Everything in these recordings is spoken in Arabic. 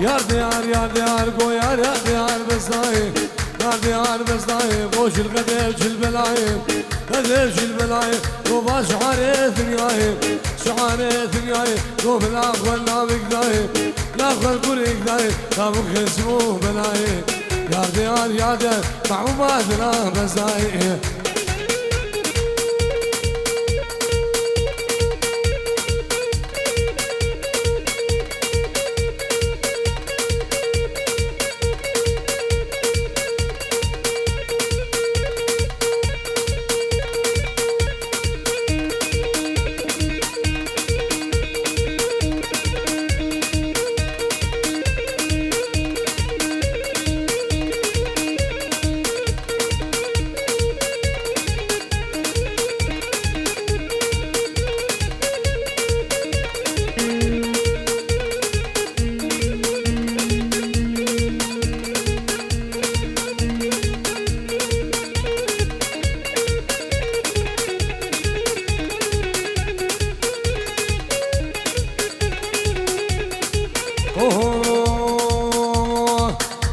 Yar diyar go yar diyar besnayı Yar diyar besnayı Koşul kadevçil belayı Kadevçil belayı Go baş şahane dünyayı Şahane dünyayı Go bilak ve nabik dayı Lafel kurik dayı Tabuk esmu belayı Yar diyar Mahbubatına besnayı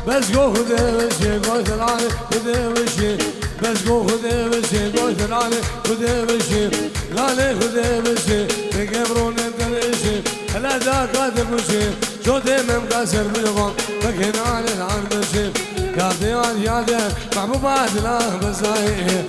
بس جو خذ وشي قوت العالي خذ وشي بس جو خذ وشي قوت العالي خذ وشي غالي خذ وشي تقبرون انت الاشي لا ذاك هذا وشي شو دايما مكسر بالغم فكين على العرض الشيب يا ديار يا ديار محبوبات لا بزايق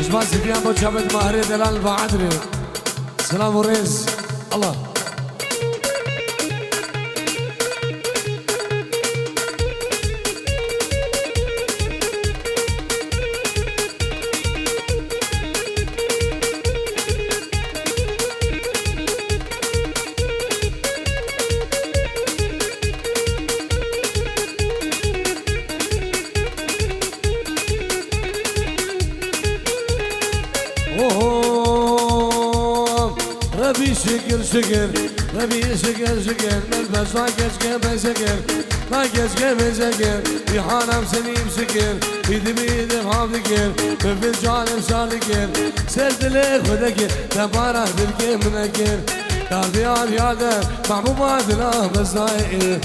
Sbazzi abbiamo Ciabet Mahri dell'Alba Adri Salamu Rez Allah ربي شكر شكر ربي شكر شكر نلبس ما كشكر بشكر ما كشكر بشكر في حرم سليم شكر في دبي دفع ذكر في الجانب صار ذكر سلت لك وذكر تبارة بالكيم منكر يا ديار يا دار محبوبات لا بزايق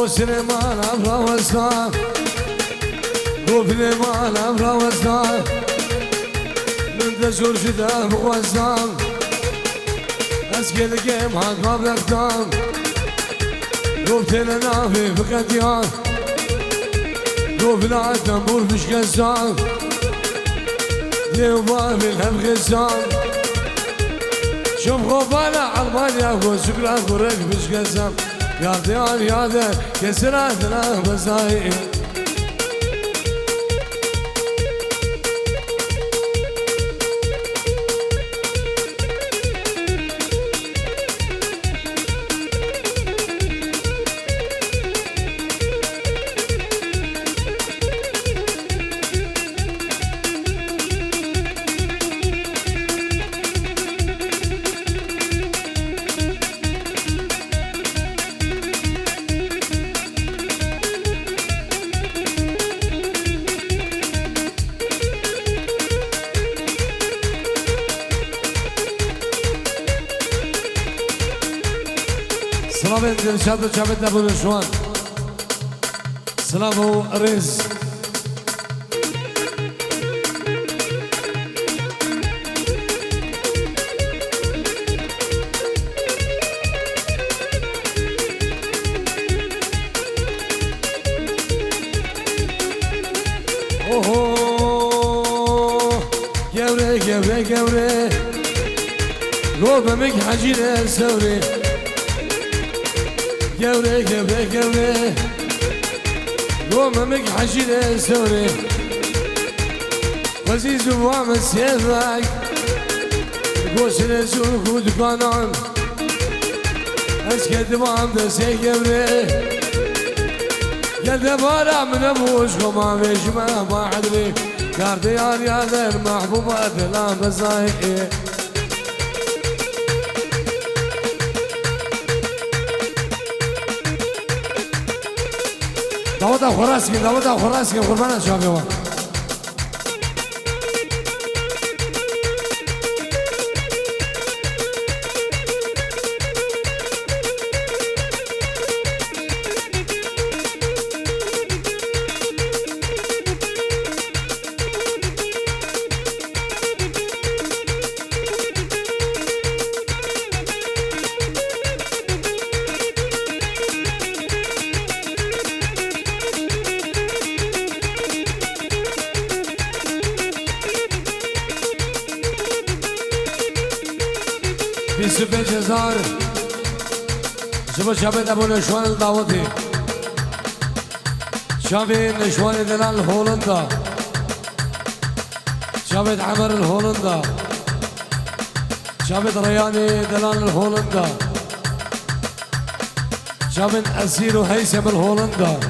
سليمان أبرا وزار وبليمان أبرا وزار من دجور جدا بوزار أسكيل جيم هاد ما بلقدار وبتنا نافي بقديار وبلا تنبور مش غزار ديو بابي الهم غزار شوف غبالة عالمانيا وشكرا قريك مش غزار يا ديار يا ديار كسراتنا بزايق سلام دلشاد و جاوید ابونشوان سلام و رز گوره گوره گوره گوبمک حجیره سوری گوره گوره گوره گوبمک حجیره سوری وزیز و وام سیفک گوشن زور خود کنان از که دوام دسته گوره گلده بارا من ابوش خما بشما ما حدری کارد یار یادر محبوبه دلم بزایی داودا خوراسکی قربان شابه و بیسوپه جزار شبا شبه ابو نشوان داوتی شبه نشوان دلال هولندا شبه عمر الهولندا شبه رياني دلال الهولندا شبه أسير وهيثم الهولندا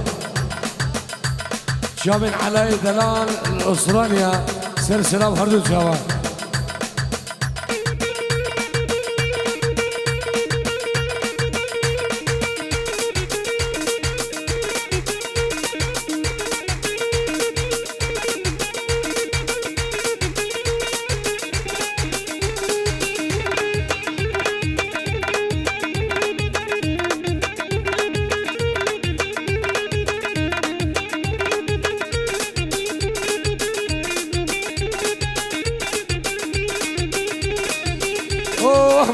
شبه علي دلال أستراليا سلسلة وهردو شباب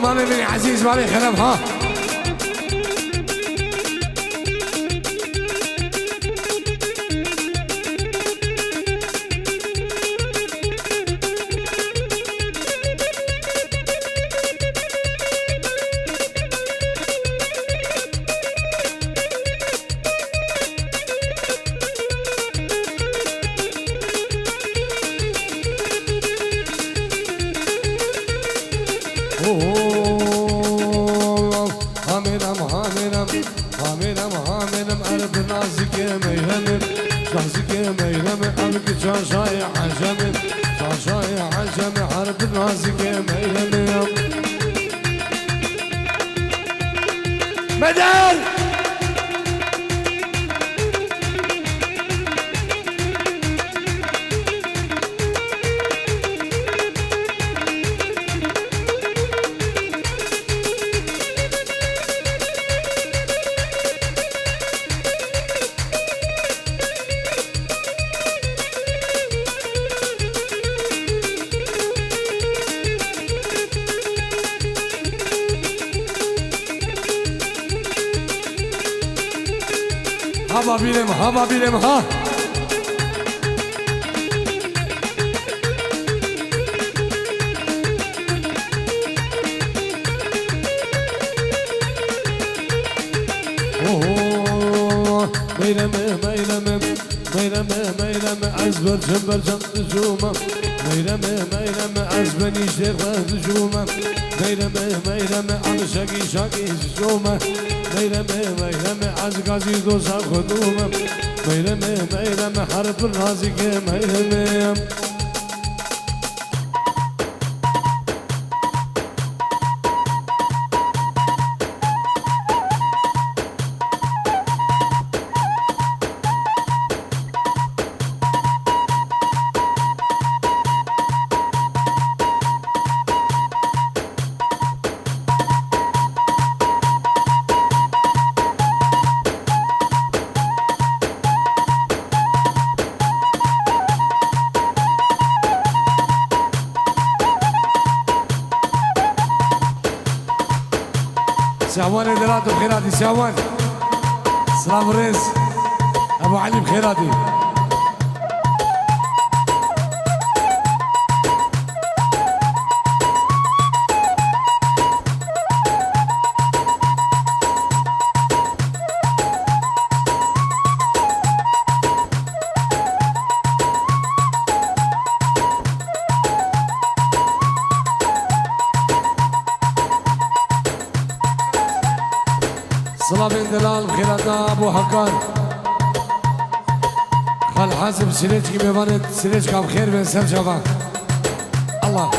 مالي بني عزيز مالي خلف ها بدر hava bilim ha. meyleme azber cember can nüzumem meyleme azbeni şerre nüzumem meyleme anşaki şaki zumem meyleme az gazi doza kudumem meyleme harp nazike meyleme سهوان درات بخيراتي سهوان سلام الرئيس ابو علي بخيراتي صلاة بن دلال بخيراتنا ابو حقان خال حازم سريجكي ببانت سريجكا بخير بن سر شباب الله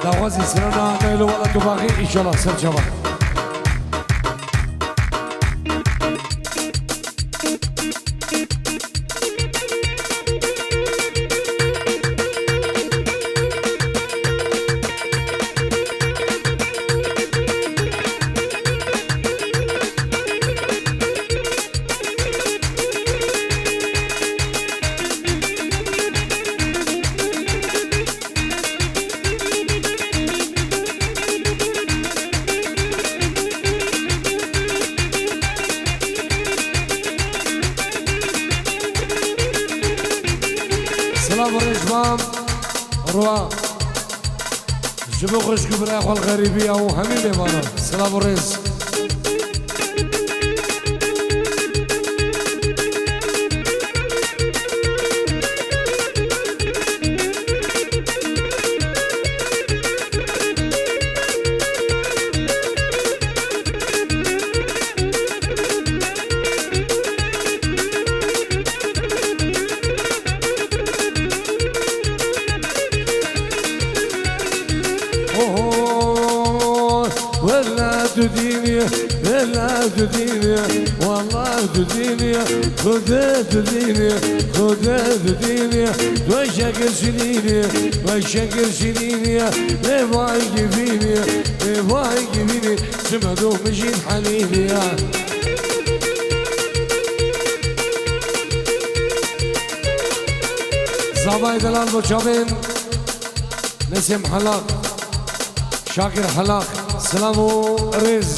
دعوازي سرنا نيلو ولا تباغي ان شاء الله سر شباب سلام الرجبان روا جبو خوش كبرى اخو الغريبية وهمين بيبانا سلام الرئيس ولا تديني ولا تديني والله تديني خذ تديني خذ تديني وشكر سنيني وشكر سنيني لواي فيني لواي فيني سمدو مجين حنيني زباي دلال بوشابين نسيم حلاق شاكر حلاق سلامو رز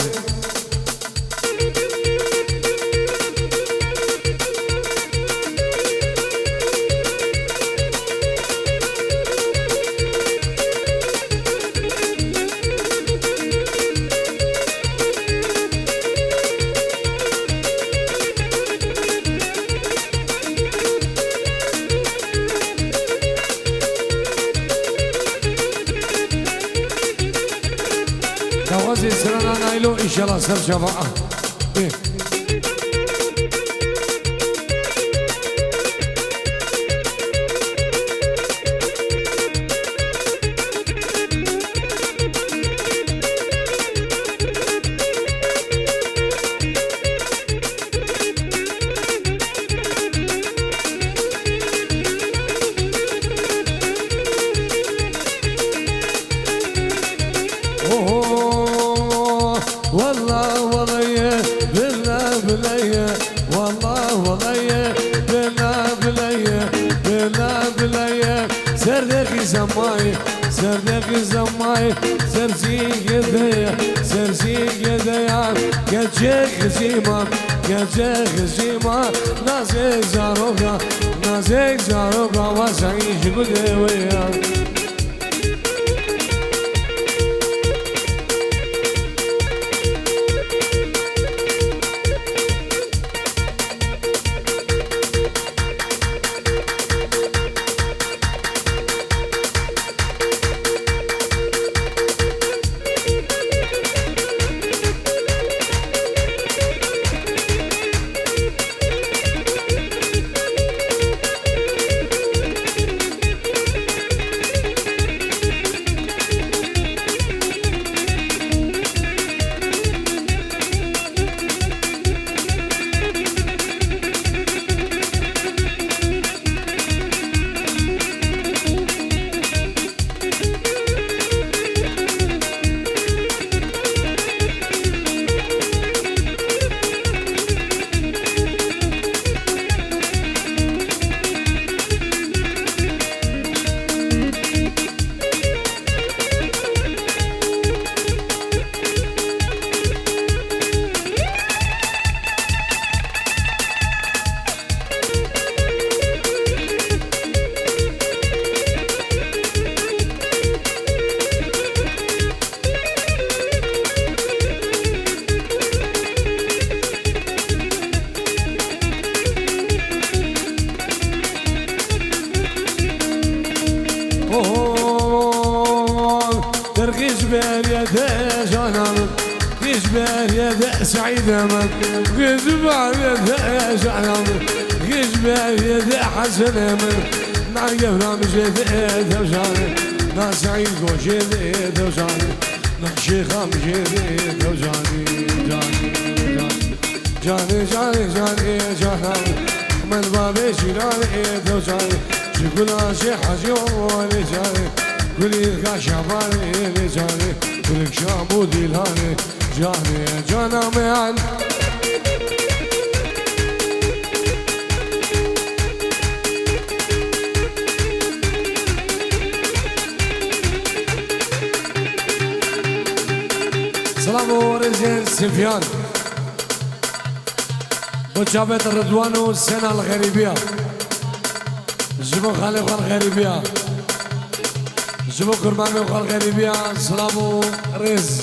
توازي سرنا نايلو إن شاء الله سر شفاعة والله والله بالله بالله والله والله بالله بالله بالله بالله سردك زماي سردك زماي سرسي يديا سرسي يديا كجك زيما كجك زيما نازك زاروكا نازك زاروكا وسعيش قدويا ترقيش باليد جانم قيش باليد سعيد من قيش باليد جانم قيش باليد حسن من نعيف رامجد توجاني نا سعيد قوشد توجاني نا شيخ مجد توجاني جاني جاني جاني جانم من بابي شيراني توجاني شكولا شي حاجي وولي جاني كلك شعباني لجاني كلك شعبو ديلاني جاني جانا ميان سلام رزين سفيان وشابت الرضوان والسنة الغريبية جبو خالق الغريبية جبو كرمامي والغريبية سلامو رز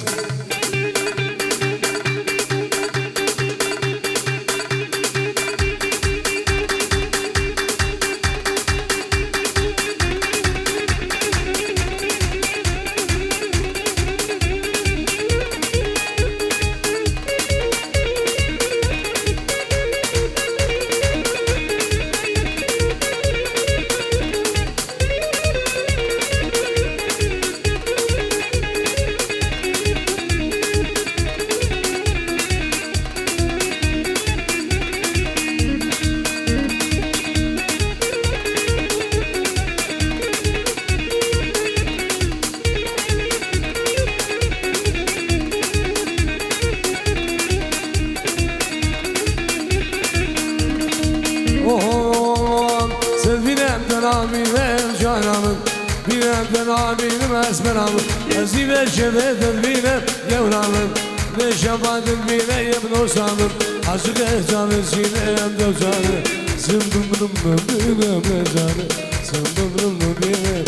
بنامين ما اسمنام أزيب الشبه تدبينه يورامن نشفا تدبينه يبنو سامن عشق جان سينه يمدو جانه سمدم بنم بنم جانه سمدم بنم بنم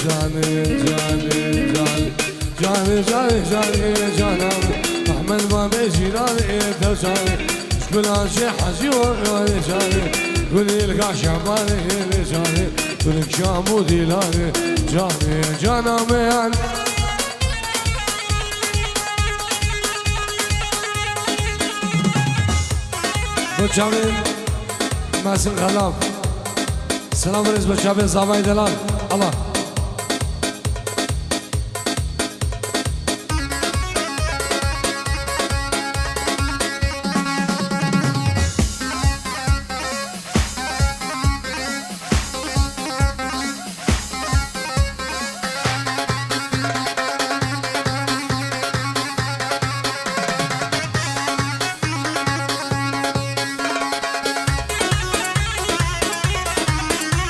جانه جانه جانه جانه جانه جانه جانه أحمد بابي جيرانه يدو جانه شبلان شي حجي وانا جانه قولي لك عشبانه جانه قولك شامو ديلانه جانه جانه ميان بچاوین ماسم غلام سلام رئیس بچاوین زاوای دلال الله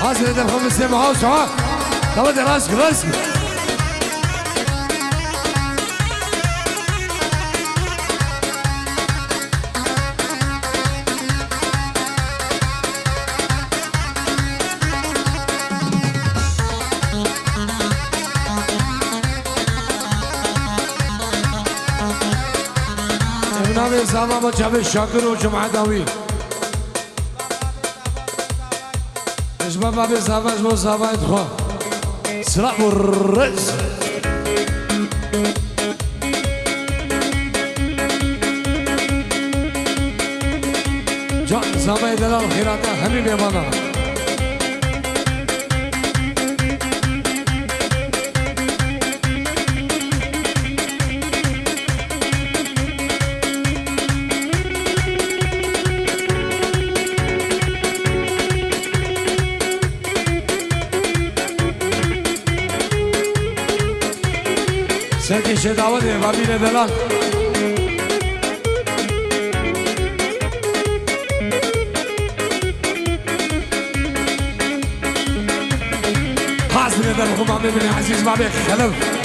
حاضر ده خمس معاه ساعة تبدأ راسك راسك ابن عمي زعما بجاب الشاكر وجمعة داوي بابا بزاف جو زاف دخوا سراب الرز جان زاوي دلال خيراتا حبيبي بابا سرکی شداوت وابیر دلال خاص من دل خمام بن عزيز بابي خلف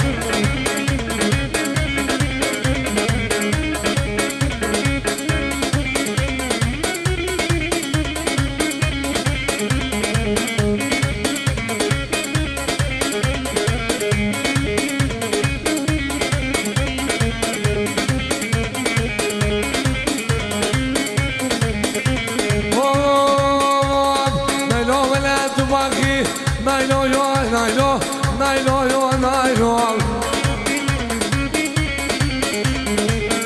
نايلو يو نايلو نايلو يو نايلو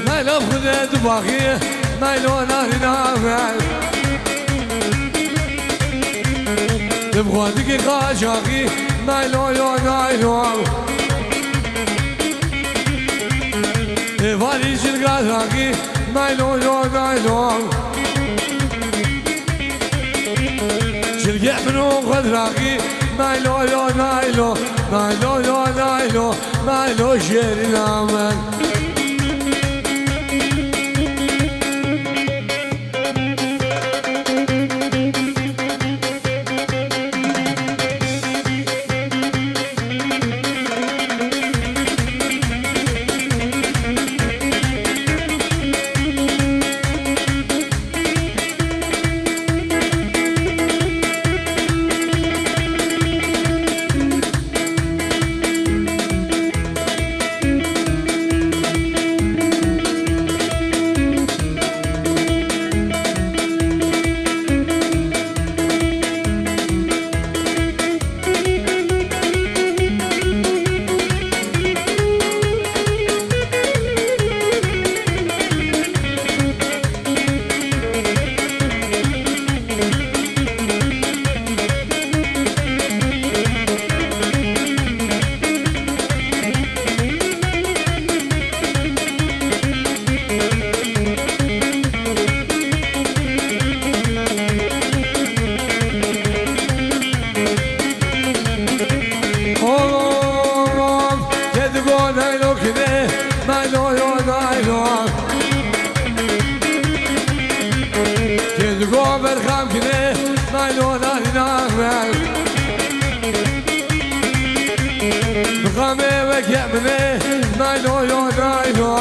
نايلو خذت باقي نايلو ناري نافع تبغى دقي خاشاقي نايلو يو نايلو فاريش القاساقي نايلو يو نايلو شلقع منو خضراقي نايلو يو نايلو نايلو يو نايلو نايلو شيري نامن يأمني نايلو يو نايلو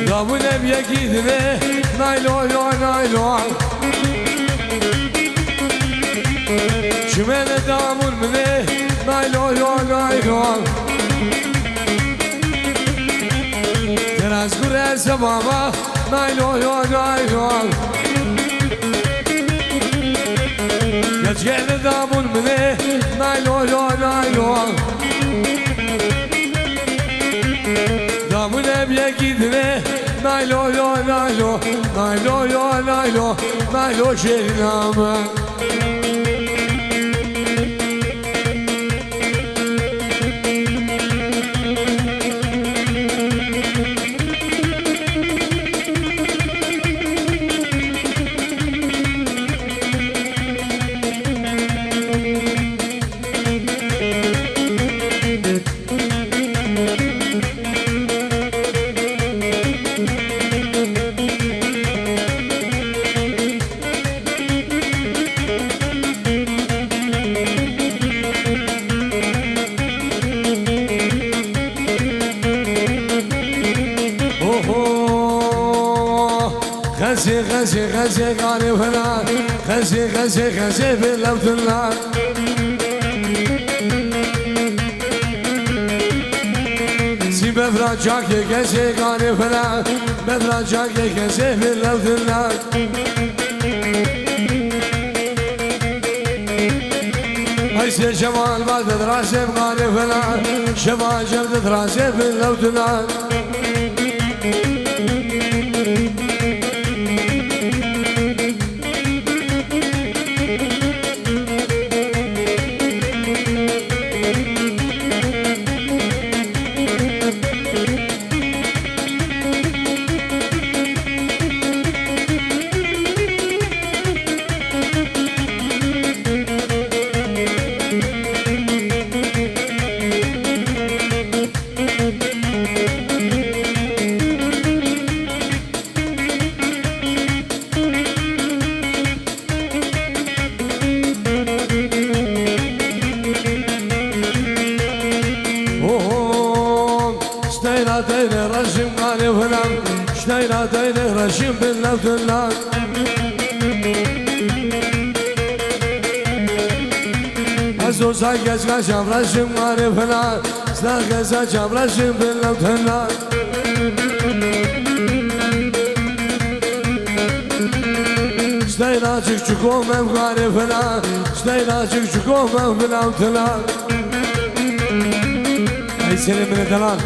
دامون بيجيدني نايلو يو نايلو شمال دامون مني نايلو يو نايلو تراز قرأس بابا نايلو يو نايلو يجعل دامون مني نايلو يو نايلو دامون بيجيدني نايلو يو نايلو نايلو يو نايلو نايلو شيرنامه غزي قاري فلان غزي في اللوت النار سي بفرجاك غزي قاري فلان بفرجاك غزي في اللوت النار هيسي شمال بعد دراسي بقاري فلان شمال جبد دراسي في اللوت النار رشيم باللوت النار عزوز هايقز غشام رشيم غاري فلان سلاقز هايقز رشيم باللوت النار شتينا چكو من غاري فلان شتينا چكو من باللوت النار اي سلام من الدلال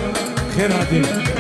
خير هاتي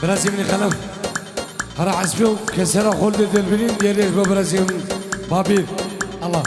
برازي من خلف هرا عزفيو كسرة خلد دلبرين ديالي برازي من بابيل الله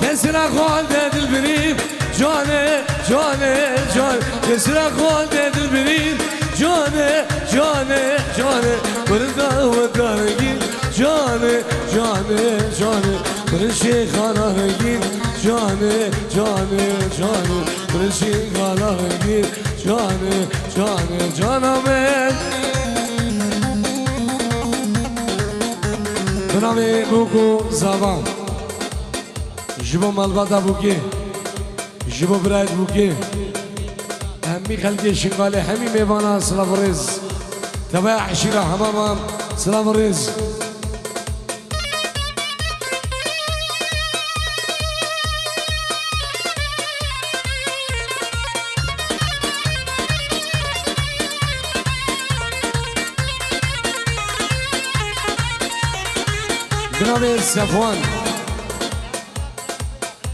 كسرة خالد البريم جاني جاني جاني كسرة خالد البريم جاني جاني جاني بردا ودارجين جاني جاني جاني برشي خالارجين جاني جاني جاني برشي خالارجين جاني جاني جانامين بنامي بوكو زبان جبو مالبادا بوكي جبو برايد بوكي همي خلقي شنغالي همي ميوانا سلاف الرز تبايا عشيرة حماما سلاف الرز بنامي سفوان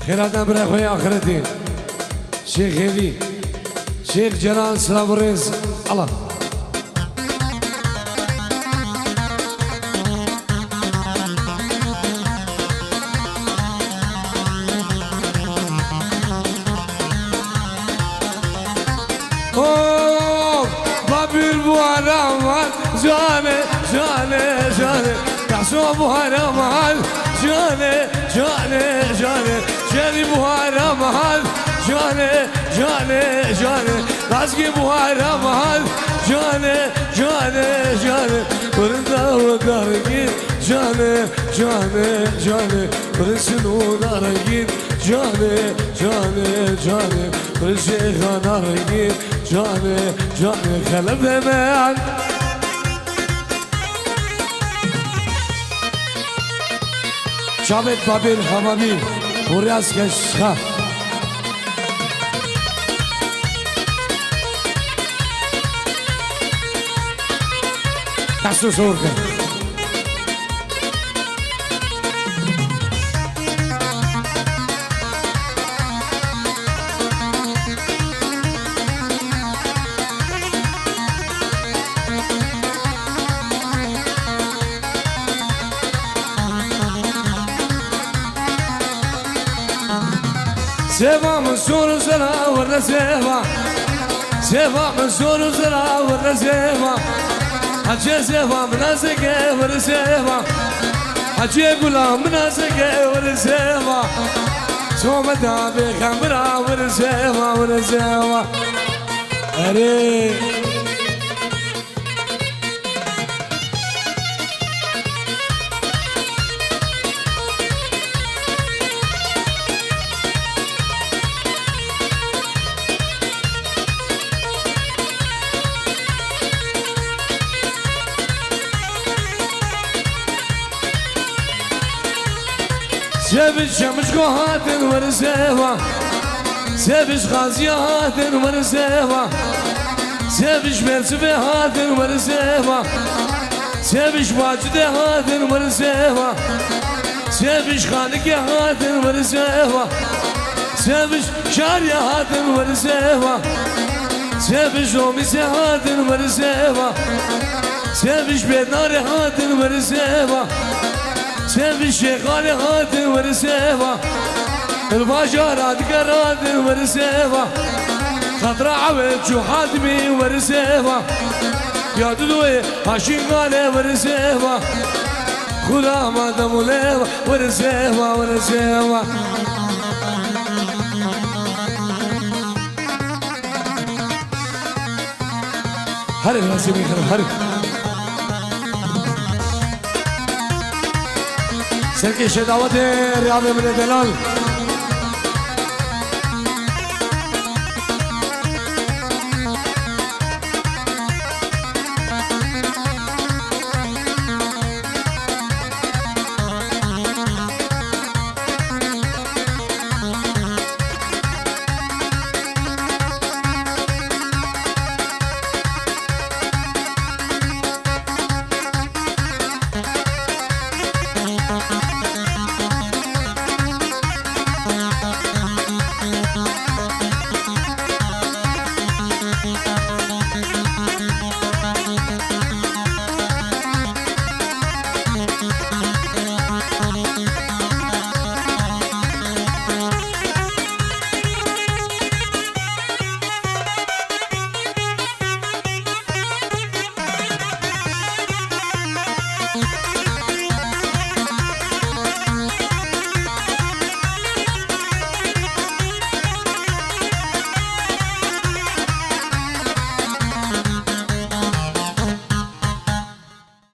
خيراتنا برای خوی آخرتی شیخ هیدی شیخ جلال سلام الرز الله اوه بابير بوهرمان جاني جاني جاني تحسو بوهرمان جاني جاني جاني جاني بوهرمان جاني جاني جاني راسكي بوهرمان جاني جاني جاني برندا ودارجين جاني جاني جاني برسنو دارجين جاني جاني جاني برشيخ دارجين جاني جاني خلف دمان شابت بابيل حمامي ورياس كشخا تحسو صورك سيفا منصور زرا ورا سيفا سيفا منصور زرا ورا سيفا حجي سيفا منازقه ورا سيفا حجي غلام منازقه ورا سيفا سوما دابي خمرا ورا سيفا ورا سيفا اري سيبش شمس قهاتن ورسيفا سيبش غازياتن ورسيفا سيبش مرسفي هاتن ورسيفا سيبش واجد هاتن ورسيفا سيبش خانك هاتن ورسيفا سيبش شاريا هاتن ورسيفا سيبش روميس هاتن ورسيفا سيبش بيدنار هاتن ورسيفا سيبش شيخان هاتن ورسيفا الباشارات قراتن ورسيفا خضرا عويد شو حاتمي ورسيفا يا دودوي عشقاني ورزيما خدا ما دموليما ورزيما ورزيما هرب نسيبي هرب سلكي شداوتي رياضي من دلال